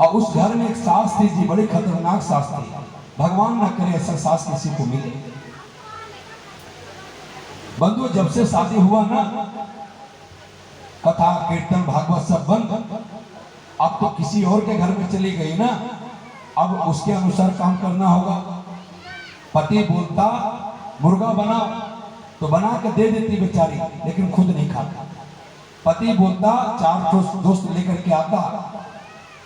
और उस घर में एक सास थी जी, बड़ी खतरनाक सास थी। भगवान ना करे ऐसा सास किसी को मिले। बंधु जब से शादी हुआ ना, कथा कीर्तन भागवत सब बंद। अब तो किसी और के घर में चली गई ना, अब उसके अनुसार काम करना होगा। पति बोलता मुर्गा बनाओ तो बना के दे देती बेचारी, लेकिन खुद नहीं खाता। पति बोलता 4 दोस्त लेकर के आता,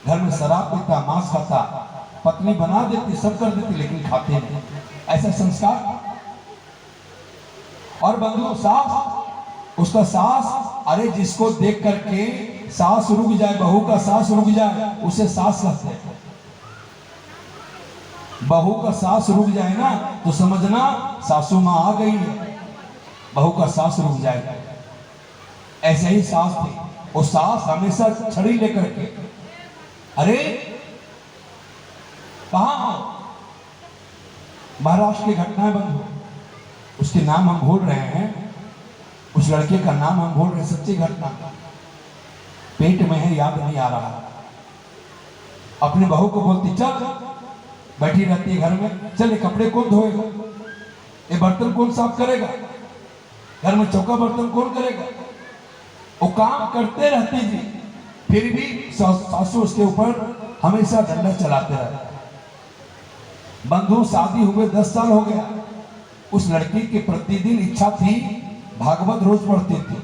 घर में शराब पीता, मांस खाता, पत्नी बना देती, सब कर देती, लेकिन खाते नहीं। ऐसा संस्कार। और बंधु सास, उसका सास, अरे जिसको देख करके सास रुक जाए, बहू का सास रुक जाए, उसे सास कहते हैं। बहू का सास रुक जाए ना तो समझना सासू मां आ गई है। बहू का सास रुक जाए, ऐसे ही सास थी। वो सास हमेशा छड़ी लेकर के, अरे कहां हो? महाराष्ट्र की घटना है बंधु, उसके नाम हम भूल रहे हैं, उस लड़के का नाम हम भूल रहे हैं। सच्ची घटना, पेट में है, याद नहीं आ रहा। अपनी बहू को बोलती चल, बैठी रहती है घर में, चल ये कपड़े कौन धोएगा, ये बर्तन कौन साफ करेगा, घर में चौका बर्तन कौन करेगा। वो काम करते रहती जी, फिर भी सासू उसके ऊपर हमेशा डंडा चलाते रहते। बंधु शादी हुए 10 साल हो गया। उस लड़की की प्रतिदिन इच्छा थी, भागवत रोज पढ़ती थी,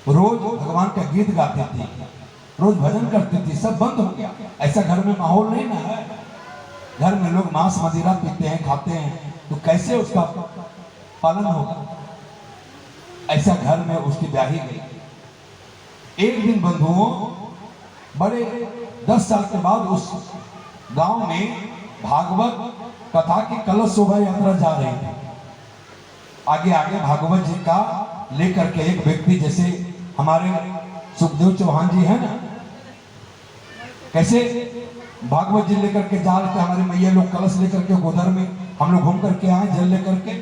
रोज भगवान का गीत गाती थी, रोज भजन करती थी। सब बंद हो गया। ऐसा घर में माहौल नहीं ना है। घर में लोग मांस मदिरा पीते हैं, खाते हैं, तो कैसे उसका पालन होगा। ऐसा घर में उसकी ब्याही गई। एक दिन बंधुओं, बड़े 10 साल के बाद उस गांव में भागवत कथा की कलश शोभा यात्रा जा रही है। आगे आगे भागवत जी का लेकर के एक व्यक्ति, जैसे हमारे सुखदेव चौहान जी हैं ना, कैसे भागवत जी लेकर के जा रहे थे। हमारे मैया लोग कलश लेकर के गोदर में, हम लोग घूम करके आए जल लेकर के।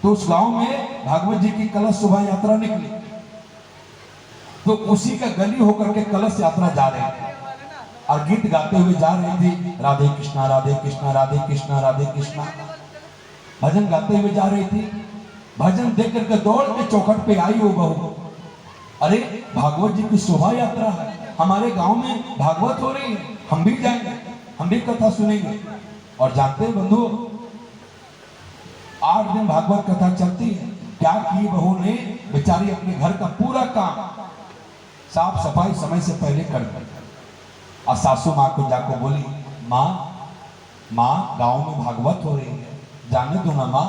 तो उस गांव में भागवत जी की कलश शोभा यात्रा निकली, तो उसी का गली होकर के कलश यात्रा जा रही थी और गीत गाते हुए जा रही थी, राधे कृष्णा राधे कृष्णा राधे कृष्णा राधे कृष्णा। भजन गाते हुए जा रही थी। भजन देख करके दौड़ के चौखट पे आई वो बहू, अरे भागवत जी की शोभा यात्रा है, हमारे गांव में भागवत हो रही है, हम भी जाएंगे, हम भी कथा सुनेंगे। और जानते हैं बंधु, 8 दिन भागवत कथा चलती है। क्या की बहू ने बेचारी, अपने घर का पूरा काम साफ सफाई समय से पहले कर दी। और सासू माँ को जाकर बोली, माँ गांव में भागवत हो रही है, जाने दो ना माँ,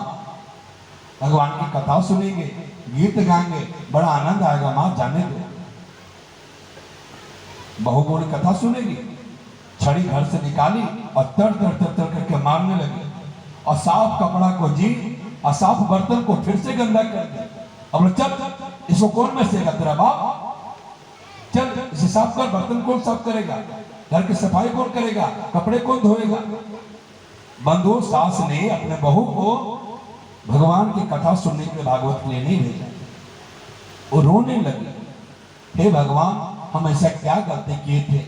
भगवान की कथा सुनेंगे, गीत गाएंगे, बड़ा आनंद आएगा माँ, जाने दो। बहू बोली कथा सुनेगी, छड़ी घर से निकाली और तर तर तर तर करके मारने लगी। और साफ कपड़ा को जी, और साफ बर्तन को फिर से गंदा कर दिया। अब चल, इसको कौन मैसेगा, तेरा बाप, चल इसे साफ कर। बर्तन कौन साफ करेगा, घर की सफाई कौन करेगा, कपड़े कौन धोएगा। बंधु सास ने अपने बहू को भगवान की कथा सुनने के लिए भागवत के लिए नहीं भेजा। वो रोने लगी, हे भगवान, हम ऐसा क्या गलती किए थे,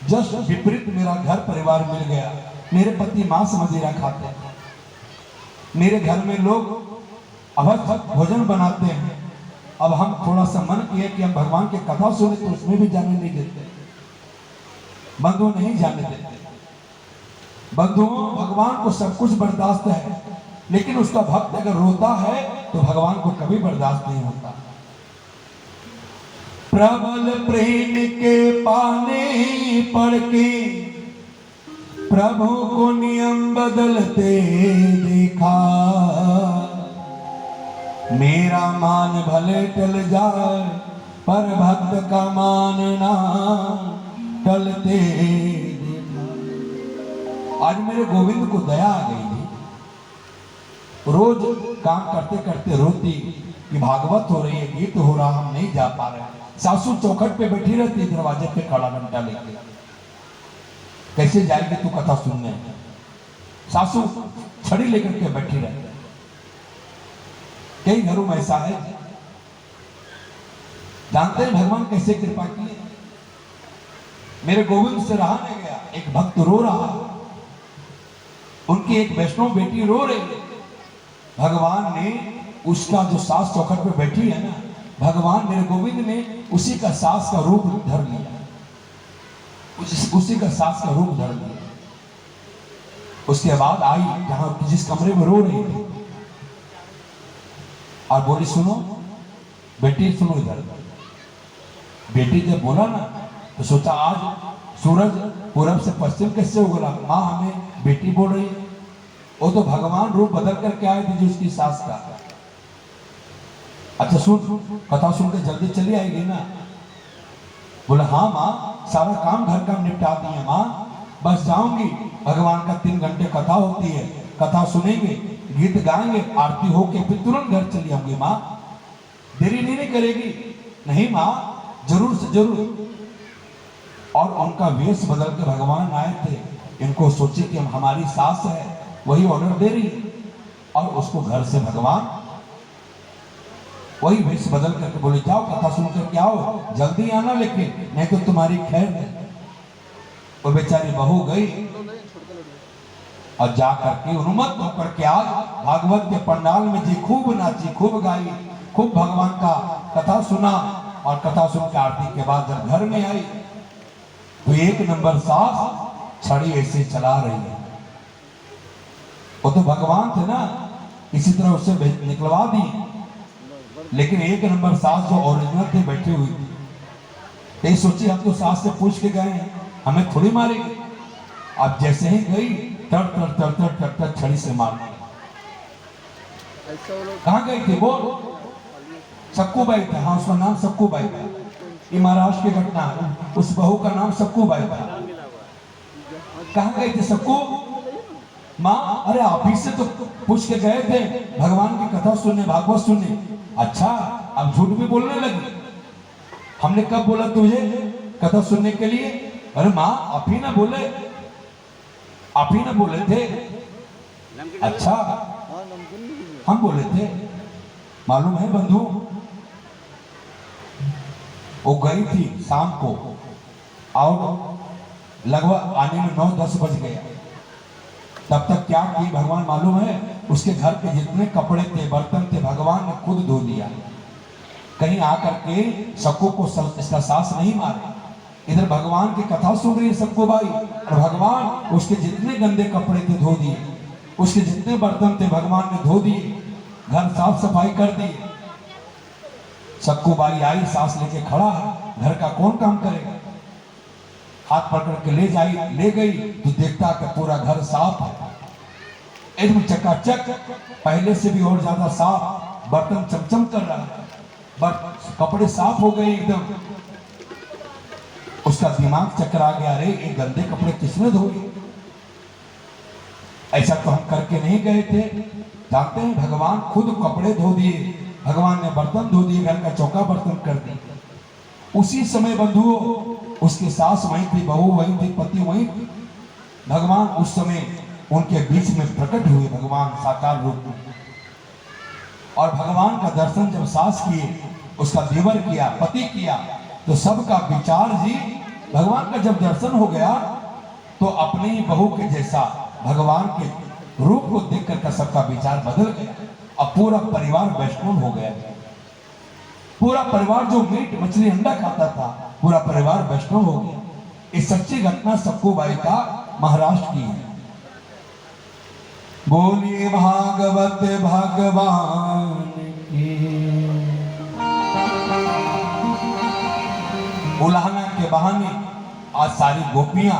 जस्ट विपरीत मेरा घर परिवार मिल गया। मेरे पति मांस मदिरा खाते हैं, मेरे घर में लोग अवश्य भोजन बनाते हैं। अब हम थोड़ा सा मन किए कि हम भगवान की कथा सुने, तो उसमें भी जाने नहीं देते। बंधु नहीं जाने देते। बंधुओं, भगवान को सब कुछ बर्दाश्त है, लेकिन उसका भक्त अगर रोता है तो भगवान को कभी बर्दाश्त नहीं होता। प्रबल प्रेम के पाने पड़ के प्रभु को नियम बदलते देखा। मेरा मान भले टल जाए पर भक्त का मानना टलते देखा। आज मेरे गोविंद को दया आ गई थी। रोज काम करते करते रोती कि भागवत हो रही है, गीत हो रहा, हम नहीं जा पा रहे। सासू चौखट पे बैठी रहती, दरवाजे पे खड़ा घंटा लेके, कैसे जाएगी तू कथा सुनने। सासू छड़ी लेकर के बैठी रहती। कई घरों में ऐसा है। जानते हैं भगवान कैसे कृपा की है। मेरे गोविंद से रहा नहीं गया। एक भक्त रो रहा, उनकी एक वैष्णव बेटी रो रही है। भगवान ने उसका जो सास चौखट पे बैठी है ना, भगवान मेरे गोविंद ने उसी का सास का रूप धर लिया, उसी का सास का रूप धर लिया। उसके बाद आई जहां जिस कमरे में रो रही थी और बोली सुनो बेटी, सुनो इधर। बेटी जब बोला ना तो सोचा आज सूरज पूरब से पश्चिम कैसे उगला, माँ हमें बेटी बोल रही है। वो तो भगवान रूप बदल करके आए थे जो उसकी सास का। अच्छा सुन, कथा सुन के जल्दी चली आएगी ना। बोला हाँ माँ, सारा काम घर का निपटा दिए माँ, बस जाऊंगी। भगवान का 3 घंटे कथा होती है, कथा सुनेंगे, गीत गाएंगे, आरती होके फिर तुरंत घर चली आऊंगी माँ, देरी नहीं करेगी। नहीं माँ, जरूर से जरूर। और उनका वेश बदल के भगवान आए थे। इनको सोचे कि हमारी सास है, वही ऑर्डर दे रही, और उसको घर से भगवान वही वेश बदल करके बोले जाओ कथा सुन करके आओ, जल्दी आना लेकिन, नहीं तो तुम्हारी खैर नहीं। वो बेचारी बहू गई और जा करके उन्मत्त होकर के आज भागवत के पंडाल में जी खूब नाची, खूब गाई, खूब भगवान का कथा सुना। और कथा सुन के आरती के बाद जब घर में आई तो 1 नंबर सास छड़ी ऐसे चला रही है। वो तो भगवान थे ना, इसी तरह उससे निकलवा दी। लेकिन 1 नंबर सास जो ओरिजिनल थे बैठी हुई थी, तो सोची हम तो सास से पूछ के गए हैं, हमें थोड़ी मारेगी। अब जैसे ही गई तर तर तर तर तर तर छड़ी से मारने। कहाँ गई थी वो? सक्कूबाई था। हाँ, उसका नाम सक्कूबाई था। ये महाराष्ट्र की घटना है। उस बहू का नाम सक्कूबाई था। कहाँ गई थी सक्कू माँ? अरे आप ही से तो पूछ के गए थे भगवान की कथा सुनने, भागवत सुनने। अच्छा, अब झूठ भी बोलने लगी। हमने कब बोला तुझे कथा सुनने के लिए? अरे माँ, आप ही ना बोले, आप ही ना बोले थे। अच्छा, हम बोले थे, मालूम है बंधु। वो गई थी शाम को और लगभग आने में 9-10 बज गया। तब तक क्या की भगवान मालूम है? उसके घर के जितने कपड़े थे, बर्तन थे, भगवान ने खुद धो दिया। कहीं आकर के सक्कू को इसका सास नहीं मारे। इधर भगवान की कथा सुन रही है सक्कूबाई, और भगवान उसके जितने गंदे कपड़े थे धो दिए, उसके जितने बर्तन थे भगवान ने धो दिए, घर साफ सफाई कर दी। सक्कूबाई आई, सास लेके खड़ा है, घर का कौन काम करेगा? हाथ पकड़ के ले गई तो देखता कि पूरा घर साफ है, एकदम चकाचक, पहले से भी और ज्यादा साफ, बर्तन चमचम कर रहा है, कपड़े साफ हो गए एकदम। उसका दिमाग चकरा गया, अरे ये गंदे कपड़े किसने धोए? ऐसा तो हम करके नहीं गए थे। जानते हैं, भगवान खुद कपड़े धो दिए, भगवान ने बर्तन धो दिए, घर का चौका बर्तन कर दिए। उसी समय बंधुओं, उसकी सास वहीं थी, बहू वहीं थी, पति वहीं थी। भगवान उस समय उनके बीच में प्रकट हुए, भगवान साकार रूप में। और भगवान का दर्शन जब सास किए, उसका देवर किया, पति किया, तो सबका विचार जी, भगवान का जब दर्शन हो गया तो अपने ही बहू के जैसा भगवान के रूप को देख कर सबका विचार बदल गया। अब पूरा परिवार वैष्णव हो गया। पूरा परिवार जो मीट मछली अंडा खाता था, पूरा परिवार वैष्णव हो गया। इस सच्ची घटना सक्कूबाई का महाराष्ट्र की है। बोलिए भागवत भगवान की। उलाहना के बहाने आज सारी गोपियां,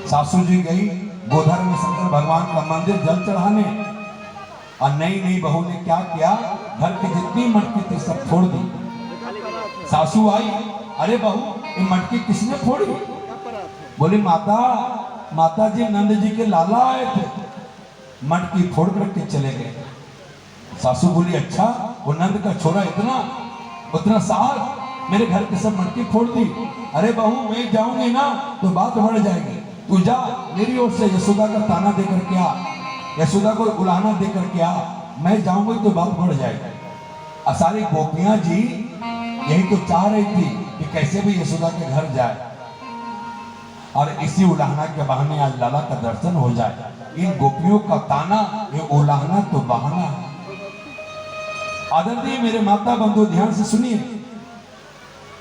सासू जी गई गोधर में शंकर भगवान का मंदिर जल चढ़ाने, और नई बहू ने क्या किया, घर की जितनी मटकी थी सब फोड़ दी। सासू आई, अरे बहू ये मटकी किसने फोड़ी? बोली माता जी नंद जी के लाला आए थे, मटकी फोड़ करके चले गए। सासू बोली अच्छा, वो नंद का छोरा उतना साहस मेरे घर के सब मटकी फोड़ दी। अरे बहू मैं जाऊंगी ना तो बात बढ़ जाएगी, तू जा मेरी ओर से यशोदा का ताना देकर के आ, यशोदा को उलाहना देकर के आ, मैं जाऊंगी तो बात बढ़ जाएगी। सारी गोपियां जी यही तो चाह रही थी कि कैसे भी यशोदा के घर जाए और इसी उलाहना के बहाने आज लाला का दर्शन हो जाए। इन गोपियों का ताना, ये उलाहना तो बहाना है। आदरणीय मेरे माता बंधु ध्यान से सुनिए,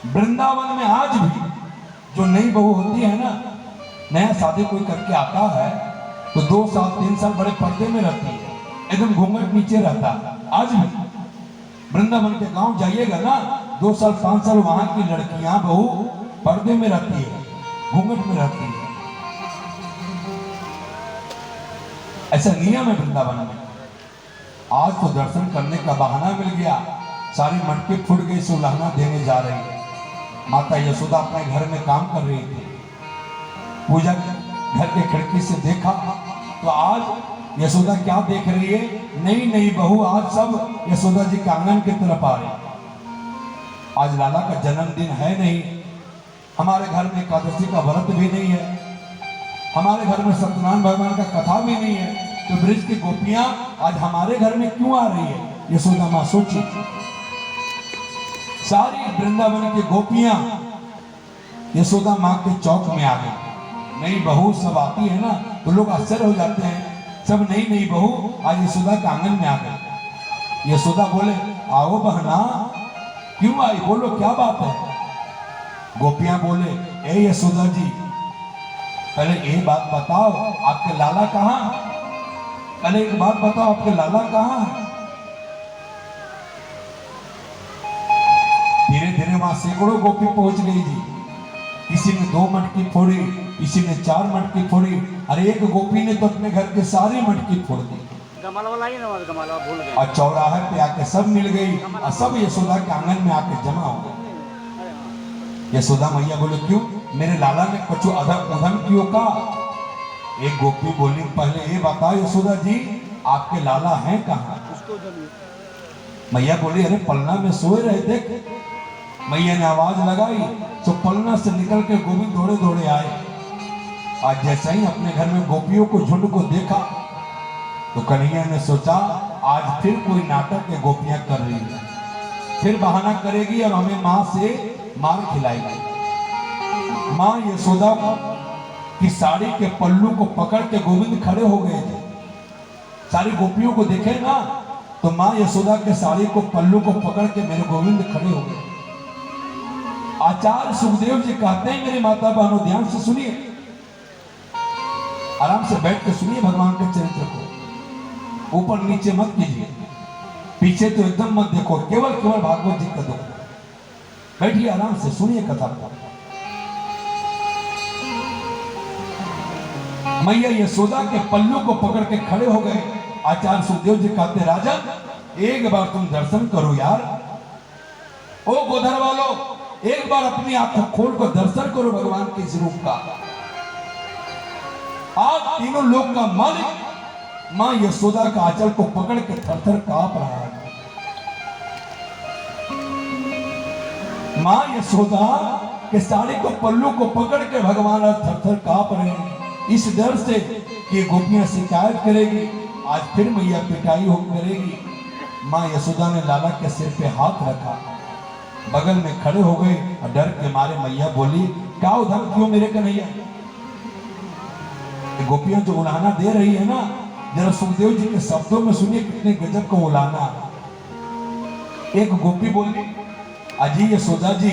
वृंदावन में आज भी जो नई बहू होती है ना, नया शादी कोई करके आता है तो 2 साल 3 साल बड़े पर्दे में रहती है, एकदम घूंघट नीचे रहता है। आज भी वृंदावन के गांव जाइएगा ना, 2 साल 5 साल वहां की लड़कियां बहू पर्दे में रहती है, घूंघट में रहती है। ऐसा नियम है वृंदावन में। आज तो दर्शन करने का बहाना मिल गया, सारी मटके फूट गई, सुलहना देने जा रही है। माता यशोदा अपने घर में काम कर रही थी, पूजा घर के खिड़की से देखा तो आज यशोदा क्या देख रही है, नई नई बहू आज सब यशोदा जी के आंगन की तरफ आ रही है। आज लाला का जन्मदिन है नहीं, हमारे घर में एकादशी का व्रत भी नहीं है, हमारे घर में सत्यनारायण भगवान का कथा भी नहीं है, तो ब्रज की गोपियां आज हमारे घर में क्यों आ रही है? यशोदा मां सोची। सारी वृंदावन की गोपियां यशोदा मां के चौक में आ गई। नई बहू सब आती है ना तो लोग आश्चर्य हो जाते हैं, सब नई नई बहू आज यशोदा के आंगन में आ गई। यशोदा बोले, आओ बहना, क्यों आई, बोलो क्या बात है? गोपियां बोले, ए यशोदा जी, पहले ये बात बताओ आपके लाला कहाँ? पहले एक बात बताओ आपके लाला कहाँ है? धीरे धीरे वहां सैकड़ों गोपी पहुंच गई जी। किसी ने 2 मटकी फोड़ी, किसी ने 4 मटकी फोड़ी, अरे एक गोपी ने तो अपने घर के सारी मटकी फोड़ दी और चौराहे पे आके सब मिल गई और सब यशोदा के आंगन में आके जमा हो गए। यशोदा मैया बोले, क्यों, मेरे लाला ने कुछ अधम उधम क्यों का? एक गोपी बोली, पहले ये बताओ यशोदा जी, आपके लाला हैं कहाँ? मैया बोली, अरे पलना में सोए रहे थे। मैया ने आवाज लगाई तो पलना से निकल के गोविंद दौड़े दौड़े आए। आज जैसे ही अपने घर में गोपियों को झुंड को देखा तो कन्हैया ने सोचा आज फिर कोई नाटक ये गोपियां कर रही है, फिर बहाना करेगी और हमें मां से मार खिलाएगी। मां यशोदा की साड़ी के पल्लू को पकड़ के गोविंद खड़े हो गए थे। सारी गोपियों को देखे ना तो मां यशोदा के साड़ी को पल्लू को पकड़ के मेरे गोविंद खड़े हो गए। आचार्य सुखदेव जी कहते हैं, मेरी माता बहनों ध्यान से सुनिए, आराम से बैठ के सुनिए भगवान के चरित्र को, ऊपर नीचे मत कीजिए, पीछे तो एकदम मत देखो, केवल केवल भागवत जी का दो। बैठिए आराम से सुनिए कथा को। मैया यशोदा के पल्लू को पकड़ के खड़े हो गए। आचार्य सुखदेव जी कहते, राजन एक बार तुम दर्शन करो यार, ओ गोधर वालों, एक बार अपनी आंखों खोल कर दर्शन करो भगवान के इस रूप का। आज तीनों लोक का मालिक मां यशोदा का आंचल को पकड़ के थर-थर कांप रहा है। मां यशोदा के साड़ी को पल्लू को पकड़ के भगवान आज थर-थर कांप रहे हैं, इस डर से कि गोपियां शिकायत करेगी, आज फिर मैया पिटाई हो करेगी। मां यशोदा ने लाला के सिर पे हाथ रखा, बगल में खड़े हो गए और डर के मारे मैया बोली, क्या उधर क्यों मेरे कन्हैया? गोपियां जो उलाहना दे रही है ना, जरा सुखदेव जी के शब्दों में सुनिए कितने गजब का उलाहना। एक गोपी बोली, अजी यशोदा जी,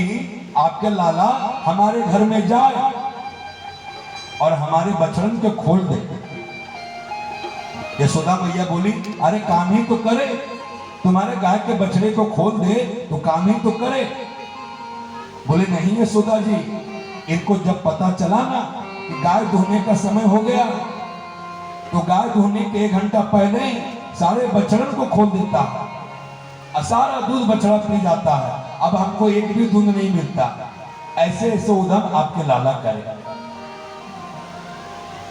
आपके लाला हमारे घर में जाए और हमारे बछड़न को खोल दे। यशोदा मैया बोली, अरे काम ही तो करे, तुम्हारे गाय के बछड़े को खोल दे तो काम ही तो करे। बोले, नहीं यशोदा जी, इनको जब पता चला ना कि गाय दुहने का समय हो गया तो गाय दुहने के 1 घंटा पहले ही सारे बछड़न को खोल देता है और सारा दूध बछड़ा पी जाता है, अब हमको एक भी दूध नहीं मिलता। ऐसे ऐसे उधम आपके लाला करे।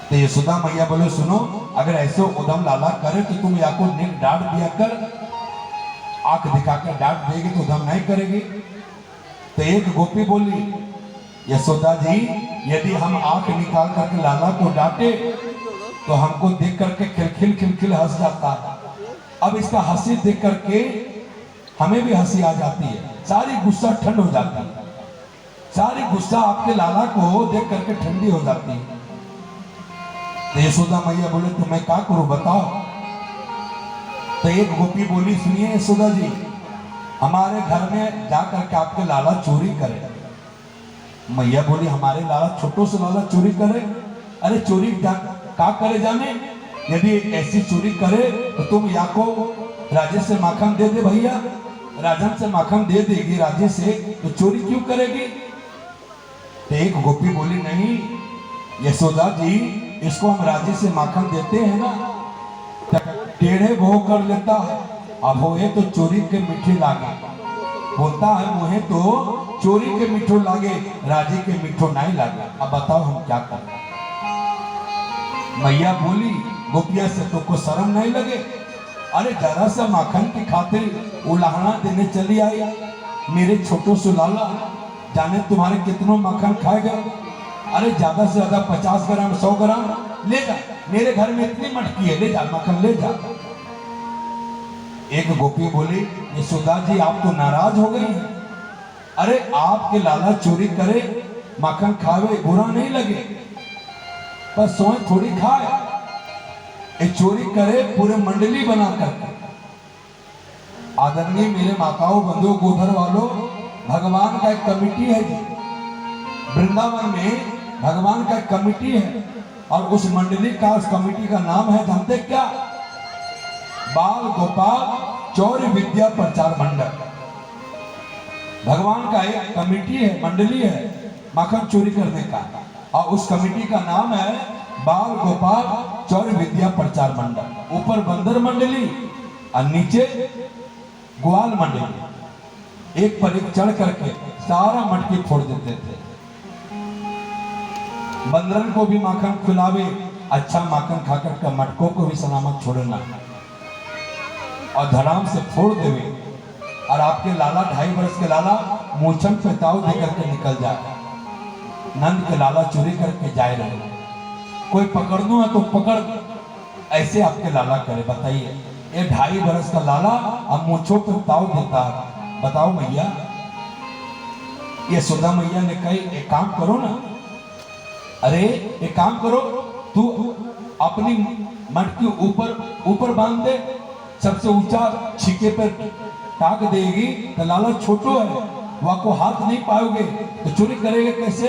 तो यशोदा मैया बोले, सुनो, अगर ऐसे उधम लाला करे तो तुम या को निक डांट दिया कर, आंख दिखाकर डांट देगी तो उधम नहीं करेगी। तो एक गोपी बोली, यशोदा जी, यदि हम आंख निकाल करके लाला को डांटे तो हमको देख करके खिलखिल खिलखिल हंस जाता है। अब इसका हंसी देख करके हमें भी हंसी आ जाती है, सारी गुस्सा ठंड हो जाती है। सारी गुस्सा आपके लाला को देख करके ठंडी हो जाती है। तो यशोदा मैया बोले तो मैं क्या करूं बताओ। तो एक गोपी बोली सुनिए यशोदा जी, हमारे घर में जा करके आपके लाला चोरी करे। मैया बोली हमारे लाला छोटो से लाला चोरी करे? अरे चोरी क्या करे जाने, यदि ऐसी चोरी करे तो तुम या को राजे से माखन दे दे भैया, राजन से माखन दे देगी राजे से, तो चोरी क्यों करेगी। तो एक गोपी बोली नहीं यशोदा जी, इसको हम राजे से माखन देते हैं ना, टेढ़े भो कर लेता है, अब होए तो चोरी के मीठे लागे, बोलता है मुहे तो चोरी के मीठो लागे, राजे के मीठो नहीं लागे। अब बताओ हम क्या करें। मैया बोली गोपिया से तो को शर्म नहीं लगे, अरे जरा सा माखन की खातिर उलाहना देने चली आई, मेरे छोटो से लाला जाने तुम्हारे कितनों माखन खाएगा, अरे ज्यादा से ज्यादा 50 ग्राम 100 ग्राम ले जा, मेरे घर में इतनी मटकी है, ले जा माखन ले जा। एक गोपी बोली यशोदा जी आप तो नाराज हो गई हैं, अरे आपके लाला चोरी करे माखन खावे बुरा नहीं लगे, पर सोए थोड़ी खाए, एक चोरी करे पूरे मंडली बना करके। आदरणीय मेरे माताओं बंधुओं गोधर वालों, भगवान का एक कमिटी है जी, वृंदावन में भगवान का एक कमिटी है, और उस मंडली का उस कमिटी का नाम है जानते क्या, बाल गोपाल चौर्य विद्या प्रचार मंडल। भगवान का एक कमिटी है, मंडली है माखन चोरी करने का, और उस कमिटी का नाम है बाल गोपाल चौर्य विद्या प्रचार मंडल। ऊपर बंदर मंडली और नीचे ग्वाल मंडली, एक पर एक चढ़ करके सारा मटकी फोड़ देते थे। बंदरन को भी माखन खिलावे, अच्छा माखन खाकर के मटकों को भी सलामत छोड़ना, और धड़ाम से फोड़ देवे, और आपके लाला 2.5 वर्ष के लाला मूछन पे ताव दे करके निकल जाए। नंद के लाला चोरी करके जाए रहे, कोई पकड़ना है तो पकड़, ऐसे आपके लाला करे। बताइए ये 2.5 वर्ष का लाला अब मूछों पे ताव देता है, बताओ मैया। ये सुधा मैया ने कही एक काम करो ना, अरे एक काम करो, तू अपनी मटकी ऊपर बांध दे, सबसे ऊंचा छीके पर टाक देगी तो लाला छोटो है, वह को हाथ नहीं पाओगे तो चोरी करेगा कैसे।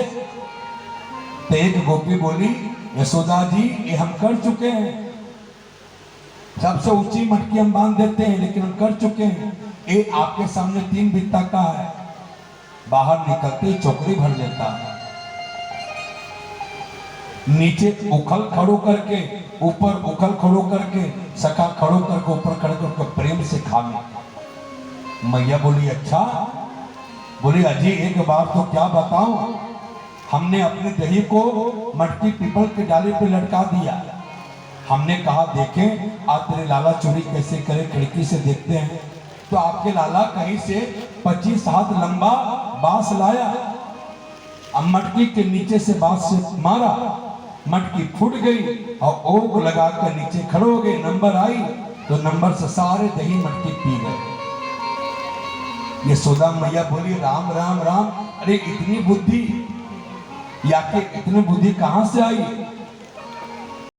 तो एक गोपी बोली यशोदा जी ये हम कर चुके हैं, सबसे ऊंची मटकी हम बांध देते हैं, लेकिन हम कर चुके हैं, ये आपके सामने 3 बित्ता का है, बाहर निकलते चौकड़ी भर लेता है, नीचे उखल खड़ो करके, ऊपर उखल खड़ो करके, सखा खड़ो करके, ऊपर खड़े करके प्रेम से खावे। मैया बोली अच्छा, बोली अजी एक बार तो क्या बताऊं, हमने अपने दही को मटकी पीपल के डाले पे लटका दिया, हमने कहा देखें आज तेरे लाला चोरी कैसे करे, खिड़की से देखते हैं, तो आपके लाला कहीं से 25 हाथ लंबा बांस लाया, अब मटकी के नीचे से बांस से मारा, मटकी फूट गई और ओग लगा कर नीचे खड़े हो गए, नंबर आई तो नंबर से सारे दही मटकी पी गए। ये यशोदा मैया बोली राम राम राम, अरे इतनी बुद्धि या के इतनी बुद्धि कहां से आई।